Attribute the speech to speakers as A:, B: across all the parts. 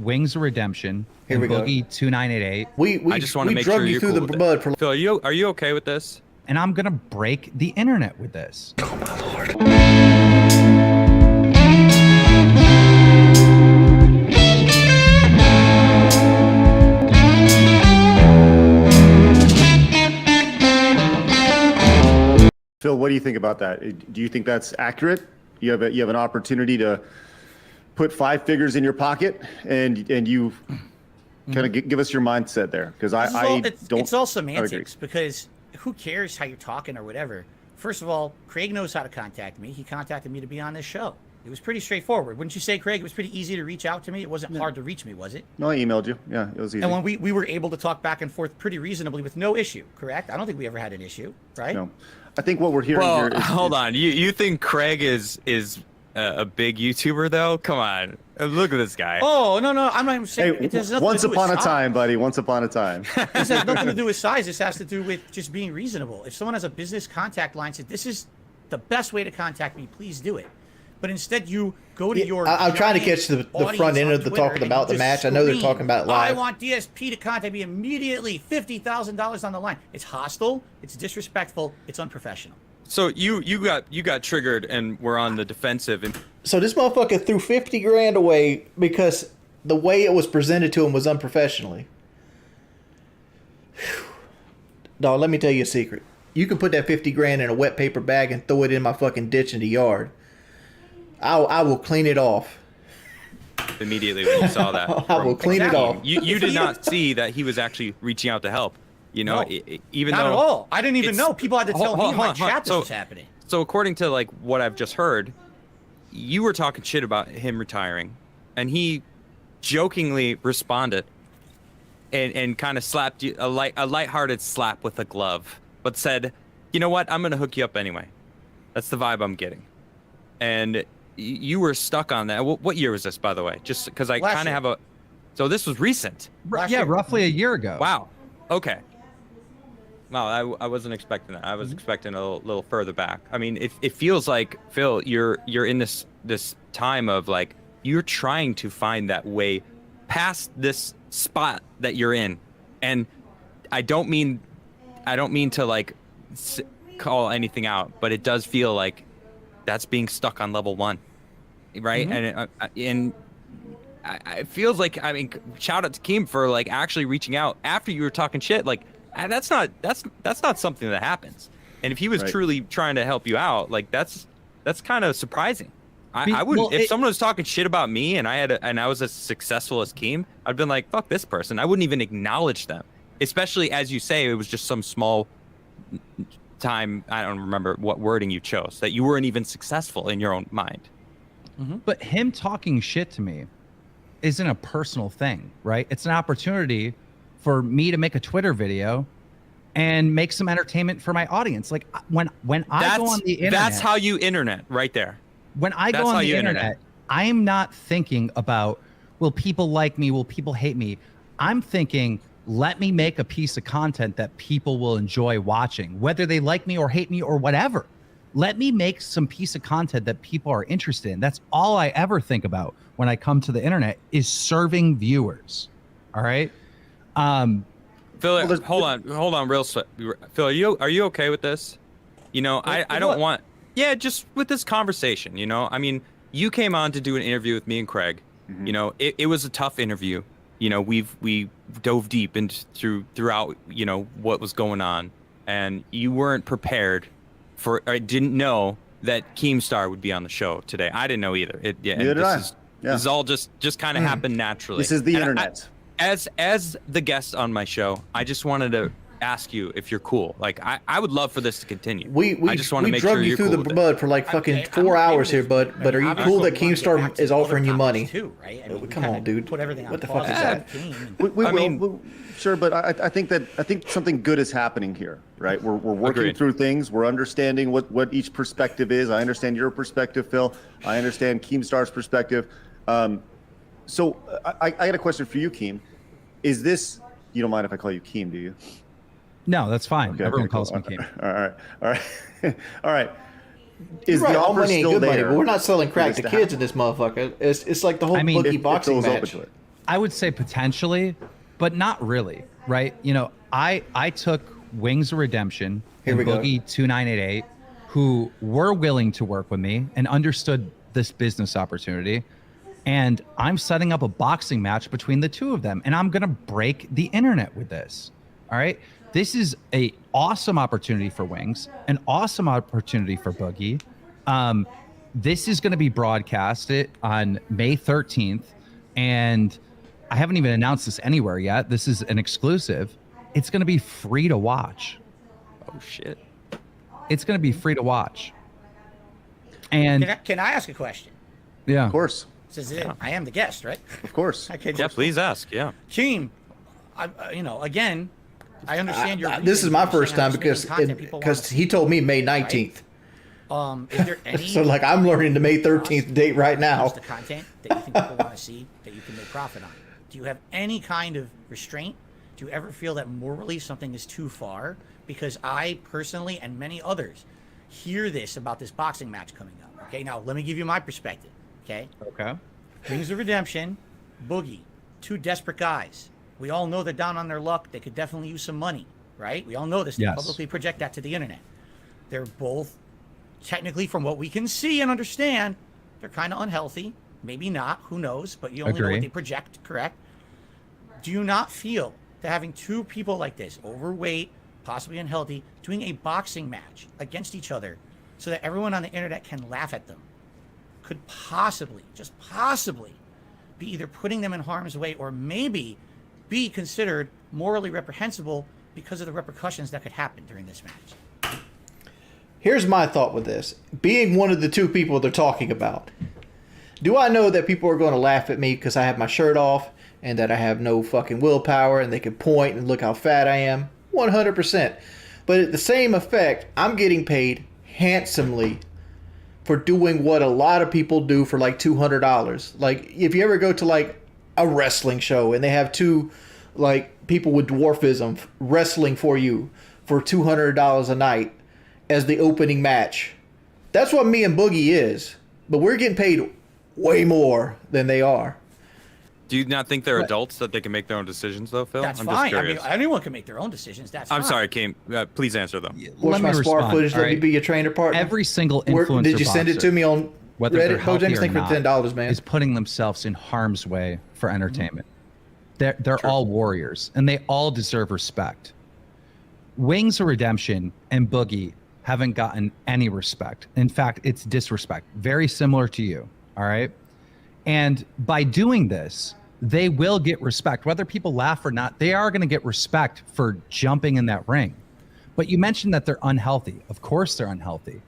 A: Wings of Redemption
B: Here
A: and
B: we go.
A: Boogie 2988,
B: We
C: I just want to
B: we
C: make
B: drug
C: sure
B: you
C: you're
B: through
C: cool
B: the
C: with it.
B: mud for
C: Phil, are you okay with this?
A: and I'm gonna break the internet with this.
D: Phil, what do you think about that? Do you think that's accurate? You have an opportunity to put 5 figures in your pocket, and you kind of give us your mindset there, because
E: It's all semantics, because who cares how you're talking or whatever. First of all, Craig knows how to contact me. He contacted me to be on this show. It was pretty straightforward. Wouldn't you say, Craig? It was pretty easy to reach out to me. It wasn't hard to reach me, was it?
D: No, I emailed you. Yeah, it was easy.
E: And when we were able to talk back and forth pretty reasonably with no issue, correct? I don't think we ever had an issue, right?
D: No, I think what we're hearing here is,
C: hold on. You think Craig is a big YouTuber though? Come on, look at this guy.
E: Oh, no, I'm not even saying
D: Hey,
E: it has nothing
D: once
E: to do
D: upon a
E: with
D: time, buddy. Once upon a time.
E: This has nothing to do with size. This has to do with just being reasonable. If someone has a business contact line, said this is the best way to contact me, please do it. But instead, you go to your.
B: I'm trying to catch the front end of the talking about the match. I know they're talking about live.
E: I want DSP to contact me immediately. $50,000 on the line. It's hostile. It's disrespectful. It's unprofessional.
C: So you got triggered and were on the defensive. And
B: So this motherfucker threw 50 grand away because the way it was presented to him was unprofessionally. Dog, let me tell you a secret. You can put that 50 grand in a wet paper bag and throw it in my fucking ditch in the yard. I will clean it off.
C: immediately when you saw that,
B: I will clean it off.
C: You did not see that he was actually reaching out to help. You know,
E: No,
C: even
E: not
C: though
E: at all. I didn't even know. People had to tell me in my chat this
C: So-
E: was happening.
C: So according to like what I've just heard, you were talking shit about him retiring, and he jokingly responded and kind of slapped you a lighthearted slap with a glove, but said, "You know what? I'm gonna hook you up anyway." That's the vibe I'm getting. And you were stuck on that. What year was this, by the way? Just because I
E: Last
C: kind of
E: year.
C: have a. So this was recent.
E: Last
A: Yeah,
E: year.
A: roughly a year ago.
C: Wow. Okay. Wow, I wasn't expecting that. I was expecting a little further back. I mean, it feels like, Phil, you're in this time of like you're trying to find that way past this spot that you're in, and I don't mean to like call anything out, but it does feel like that's being stuck on level 1, right? And it feels like, I mean, shout out to Keem for like actually reaching out after you were talking shit. Like that's not something that happens. And if he was
D: Right.
C: truly trying to help you out, like that's kind of surprising. I wouldn't, if someone was talking shit about me and I was as successful as Keem, I'd been like, fuck this person. I wouldn't even acknowledge them, especially as you say, it was just some small time. I don't remember what wording you chose, that you weren't even successful in your own mind.
A: But him talking shit to me isn't a personal thing, right? It's an opportunity for me to make a Twitter video and make some entertainment for my audience. Like when I go on the internet,
C: That's how you internet right there.
A: when I
C: that's
A: go
C: how
A: on the
C: you
A: internet,
C: internet.
A: I'm not thinking about, will people like me? Will people hate me? I'm thinking, let me make a piece of content that people will enjoy watching, whether they like me or hate me or whatever. Let me make some piece of content that people are interested in. That's all I ever think about when I come to the internet, is serving viewers. All right.
C: Phil, hold on, real quick. Phil, are you okay with this? You know, I don't want. Yeah, just with this conversation. You know, I mean, you came on to do an interview with me and Craig. You know, it was a tough interview. You know, we dove deep into throughout. You know what was going on, and you weren't prepared for. I didn't know that Keemstar would be on the show today. I didn't know either.
D: Neither did I.
C: This is all just kind of happened naturally.
D: This is the
C: And
D: internet.
C: As the guest on my show, I just wanted to ask you if you're cool. Like I would love for this to continue. I just want to make
B: drug
C: sure
B: you
C: you're
B: through
C: cool
B: the
C: with it.
B: mud for like fucking
E: Okay,
B: 4
E: I'm okay
B: hours
E: with
B: here,
E: it.
B: bud. But are you
E: Obviously,
B: cool that
E: we wanna get
B: Keemstar
E: back to
B: is
E: other
B: offering you
E: topics
B: money?
E: Too, right? I mean, we
B: Come
E: kinda
B: on, dude.
E: Put everything on
B: What the
E: pause
B: fuck is
E: and
B: that?
E: Keem and-
D: We
C: I
D: will.
C: mean-
D: Sure, but I think something good is happening here, right? We're working
C: Agreed.
D: through things. We're understanding what each perspective is. I understand your perspective, Phil. I understand Keemstar's perspective. So I got a question for you, Keem. Is this? You don't mind if I call you Keem, do you?
A: No, that's fine.
D: Okay,
A: Everyone
D: cool.
A: calls me Keem.
D: All right. All right. Is
B: You're right,
D: the
B: all
D: offer
B: money ain't
D: still
B: good money,
D: there?
B: but we're not selling
D: for
B: crack
D: this
B: to
D: to
B: kids
D: happen?
B: in this motphfucker. It's like the whole
A: I mean,
B: bookie
D: If
B: boxing
D: Phil's open
B: match.
D: to it.
A: I would say potentially, but not really, right? You know, I took Wings of Redemption
B: Here
A: and
B: we go.
A: Boogie 2988, who were willing to work with me and understood this business opportunity. And I'm setting up a boxing match between the two of them, and I'm gonna break the internet with this. All right. This is a awesome opportunity for Wings, an awesome opportunity for Boogie. This is going to be broadcasted on May 13th, and I haven't even announced this anywhere yet. This is an exclusive. It's going to be free to watch.
C: Oh shit.
A: It's going to be free to watch. And
E: Can I ask a question?
A: yeah,
D: Of course.
E: This is it. I am the guest, right?
D: Of course.
E: Okay.
C: Yeah, please ask. Yeah.
E: Team, again, I understand your.
B: This is my
E: reasons for
B: first
E: saying
B: time
E: I'm just making content people wanna
B: because he told me May 19th.
E: Is there any?
B: So like I'm learning the May 13th date right now.
E: The content that you think people want to see that you can make profit on. Do you have any kind of restraint? Do you ever feel that morally something is too far? Because I personally and many others hear this about this boxing match coming up. Okay, now let me give you my perspective. Okay.
A: okay.
E: Wings of Redemption, Boogie, two desperate guys. We all know they're down on their luck. They could definitely use some money, right? We all know this. They
A: Yes.
E: publicly project that to the internet. They're both, technically, from what we can see and understand, they're kind of unhealthy. Maybe not. Who knows? But you only know
A: Agree.
E: what they project, correct? Do you not feel that having two people like this, overweight, possibly unhealthy, doing a boxing match against each other so that everyone on the internet can laugh at them, could possibly, just possibly, be either putting them in harm's way or maybe be considered morally reprehensible because of the repercussions that could happen during this match?
B: Here's my thought with this. Being one of the two people they're talking about, do I know that people are going to laugh at me because I have my shirt off and that I have no fucking willpower and they can point and look how fat I am? 100%. But at the same effect, I'm getting paid handsomely for doing what a lot of people do for like $200. Like if you ever go to like a wrestling show and they have two like people with dwarfism wrestling for you for $200 a night as the opening match. That's what me and Boogie is. But we're getting paid way more than they are.
C: Do you not think they're adults that they can make their own decisions, though, Phil?
E: That's
C: I'm
E: fine.
C: just
E: I mean,
C: curious.
E: anyone can make their own decisions. That's
C: I'm
E: fine.
C: sorry, Kim. Please answer them.
B: Watch my spar footage.
A: all
B: Let me
A: right?
B: be your trainer partner.
A: Every single
B: Where-
A: influencer
B: did you send it
A: boxer,
B: to me on
A: whether they're
B: Reddit?
A: healthy
B: Bojangles,
A: or
B: thank you for
A: not,
B: $10, man.
A: is putting themselves in harm's way for entertainment. They're all warriors, and they all deserve respect. Wings of Redemption and Boogie haven't gotten any respect. In fact, it's disrespect. Very similar to you, all right? And by doing this, they will get respect. Whether people laugh or not, they are going to get respect for jumping in that ring. But you mentioned that they're unhealthy. Of course they're unhealthy.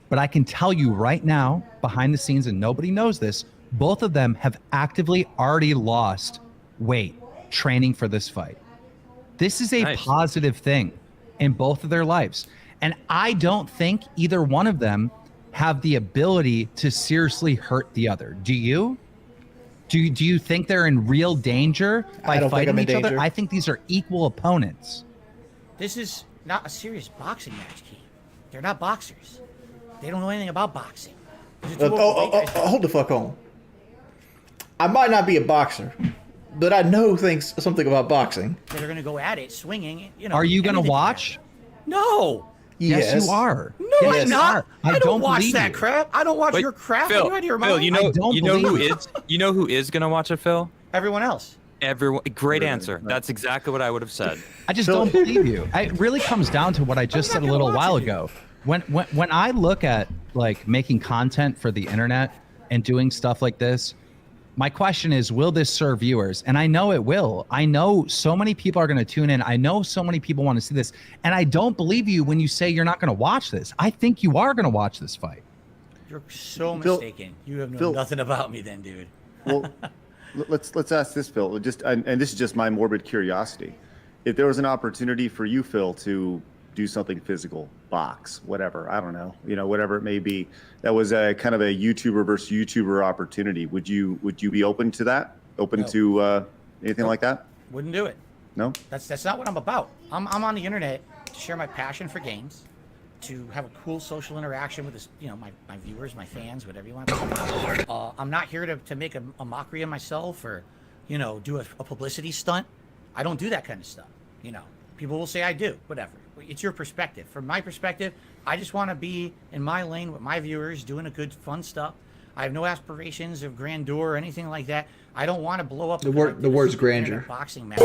A: But I can tell you right now, behind the scenes, and nobody knows this, both of them have actively already lost weight training for this fight. This is a
C: Nice.
A: positive thing in both of their lives. And I don't think either one of them have the ability to seriously hurt the other. Do you? Do you think they're in real danger by
B: I don't think
A: fighting
B: I'm in
A: each other?
B: danger.
A: I think these are equal opponents.
E: This is not a serious boxing match, Keith. They're not boxers. They don't know anything about boxing. These are two overweight guys.
B: Hold the fuck on. I might not be a boxer, but I know something about boxing.
E: That are going to go at it, swinging. You know.
A: Are you going to
E: anything
A: watch?
E: No.
A: Yes, you are.
E: No,
A: Yes,
E: I'm
A: you
E: not.
A: are.
E: I don't watch
A: believe
E: that
A: you.
E: crap. I don't watch
C: Wait,
E: your crap.
C: Phil,
E: Are you out of your
C: Phil,
E: mind?
C: you know,
A: I don't
C: you know who
A: believe
C: is, you know who is gonna watch it, Phil?
E: Everyone else.
C: Everyone. Great
D: Really?
C: answer. That's exactly what I would have said.
A: I just
B: Phil-
A: don't believe you. It really comes down to what I just
E: I'm
A: said
E: not
A: a little
E: gonna
A: while
E: watch it,
A: ago. When I look at like making content for the internet and doing stuff like this, my question is, will this serve viewers? And I know it will. I know so many people are going to tune in. I know so many people want to see this. And I don't believe you when you say you're not going to watch this. I think you are going to watch this fight.
E: You're so
D: Phil-
E: mistaken. You have known
D: Phil-
E: nothing about me then, dude.
D: Well, let's ask this, Phil. And this is just my morbid curiosity. If there was an opportunity for you, Phil, to do something physical, box, whatever, I don't know, whatever it may be, that was a kind of a YouTuber versus YouTuber opportunity. Would you be open to that? Open
E: No.
D: to anything like that?
E: Wouldn't do it.
D: No.
E: That's not what I'm about. I'm on the internet to share my passion for games, to have a cool social interaction with this, my viewers, my fans, whatever you want. I'm not here to make a mockery of myself or you know, do a publicity stunt. I don't do that kind of stuff. You know, people will say I do, whatever. It's your perspective. From my perspective, I just want to be in my lane with my viewers, doing a good, fun stuff. I have no aspirations of grandeur or anything like that. I don't want to blow up
B: The word's grandeur.
E: boxing match.